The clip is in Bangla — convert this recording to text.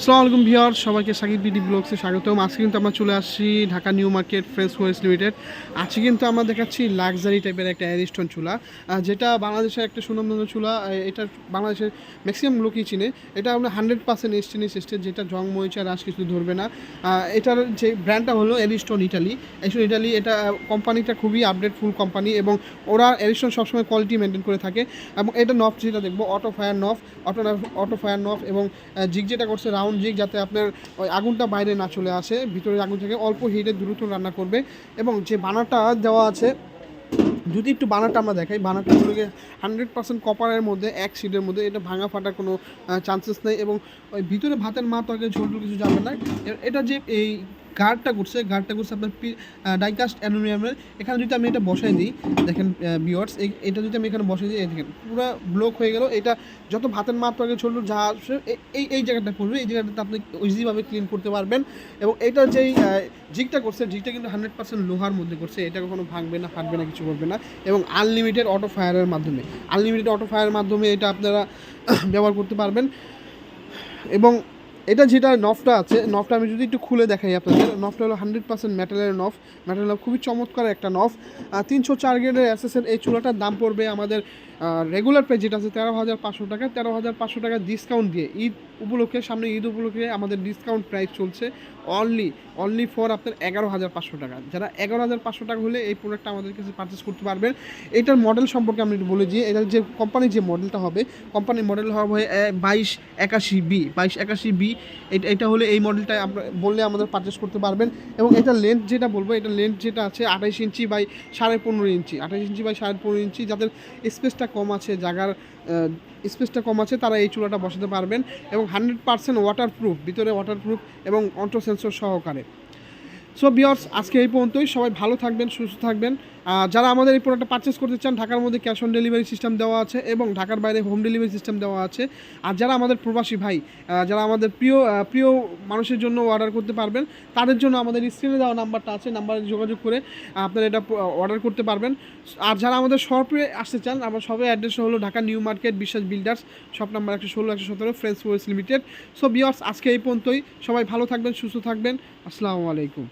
আসসালামু আলাইকুম ভিউয়ার্স, সবাইকে সাকিব বিডি ব্লগসে স্বাগতম। আজকে কিন্তু আমরা চলে আসছি ঢাকা নিউ মার্কেট ফ্রেন্ডস ওয়ারেস লিমিটেড। আজকে কিন্তু আমরা দেখাচ্ছি লাক্সারি টাইপের একটা অ্যারিস্টন চুলা, যেটা বাংলাদেশের একটা সুনামধন্য চুলা। এটা বাংলাদেশের ম্যাক্সিমাম লোকই চিনে। এটা আমরা 100% স্টেনলেস স্টিল, যেটা জং মরিচা রাশ কিছু ধরবে না। এটার যে ব্র্যান্ডটা হলো অ্যারিস্টন ইটালি। অ্যারিস্টন ইটালি এটা কোম্পানিটা খুবই আপডেটফুল কোম্পানি এবং ওরা অ্যারিস্টন সবসময় কোয়ালিটি মেনটেন করে থাকে। এবং এটা নফ যেটা দেখবো অটো ফায়ার নফ এবং জিগ যেটা করছে রাউন্ড জিগ, যাতে আপনার ওই আগুনটা বাইরে না চলে আসে, ভিতরে আগুন থেকে অল্প হিটে দ্রুত রান্না করবে। এবং যে বানারটা দেওয়া আছে, যদি একটু বানারটা আমরা দেখাই, বানারটাগুলোকে 100% কপারের মধ্যে, এক সিটের মধ্যে, এটা ভাঙা ফাটার কোনো চান্সেস নেই। এবং ওই ভিতরে ভাতের মা তরকারি ঝোল কিছু যাবে না। এটা যে এই গার্ডটা করছে আপনার ডাইকাস্ট অ্যালুমিনিয়ামের। এখানে যদি আমি এটা বসাই দিই, দেখেন ভিউয়ার্স, এটা যদি আমি এখানে বসাই দিই, দেখেন পুরো ব্লক হয়ে গেল। এটা যত ভাতের মাপ তরকারি ছোট যা আসবে এই জায়গাটা পড়বে, এই জায়গাটাতে আপনি ইজিভাবে ক্লিন করতে পারবেন। এবং এটার যেই জিগটা করছে, জিগটা কিন্তু 100% লোহার মধ্যে করছে। এটা কখনো ভাঙবে না, ফাটবে না, কিছু করবে না। এবং আনলিমিটেড অটো ফায়ারের মাধ্যমে এটা আপনারা ব্যবহার করতে পারবেন। এবং এটা যেটা নফটা আছে, নফটা আমি যদি একটু খুলে দেখাই আপনাদের, নফটা হলো 100% মেটালের নফ। খুবই চমৎকার একটা নফ। 304 গ্রেডের এসএসের এই চুলাটার দাম পড়বে আমাদের রেগুলার প্রাইস যেটা আছে 13,500 টাকা। 13,500 টাকা ডিসকাউন্ট দিয়ে ঈদ উপলক্ষে, সামনে ঈদ উপলক্ষে আমাদের ডিসকাউন্ট প্রাইস চলছে অনলি ফর আপনার 11,500 টাকা। যারা 11,500 টাকা হলে এই প্রোডাক্টটা আমাদের কাছে পারচেস করতে পারবেন। এটার মডেল সম্পর্কে আমি একটু বলে দিই। এটার যে কোম্পানির যে মডেলটা হবে, কোম্পানির মডেল হবে 2281B। এটা হলে এই মডেলটা আমরা বললে আমাদের পারচেস করতে পারবেন। এবং এটা লেন্থ যেটা বলবো, এটা লেন্থ যেটা আছে 28 inch by 15.5 inch, 28 inch by 15.5 ইঞ্চি। যাদের স্পেসটা কম আছে, জায়গার স্পেসটা কম আছে, তারা এই চুলাটা বসাতে পারবেন। এবং 100% ওয়াটারপ্রুফ, ভিতরে ওয়াটারপ্রুফ এবং অন্টো সেন্সর সহকারে। সো ভিউয়ার্স, আজকে এই পর্যন্তই। সবাই ভালো থাকবেন, সুস্থ থাকবেন। যারা আমাদের এই প্রোডাক্টটা পারচেস করতে চান, ঢাকার মধ্যে ক্যাশ অন ডেলিভারি সিস্টেম দেওয়া আছে এবং ঢাকার বাইরে হোম ডেলিভারি সিস্টেম দেওয়া আছে। আর যারা আমাদের প্রবাসী ভাই, যারা আমাদের প্রিয় মানুষের জন্য অর্ডার করতে পারবেন, তাদের জন্য আমাদের স্ক্রিনে দেওয়া নাম্বারটা আছে, নাম্বারে যোগাযোগ করে আপনারা এটা অর্ডার করতে পারবেন। আর যারা আমাদের শপে আসতে চান, আমার শপের অ্যাড্রেস হলো ঢাকা নিউ মার্কেট বিশ্বাস বিল্ডার্স, শপ নাম্বার 116-117 ফ্রেন্ডস ওয়ারেস লিমিটেড। সো ভিউয়ার্স, আজকে এই পর্যন্তই। সবাই ভালো থাকবেন, সুস্থ থাকবেন। আসসালামু আলাইকুম।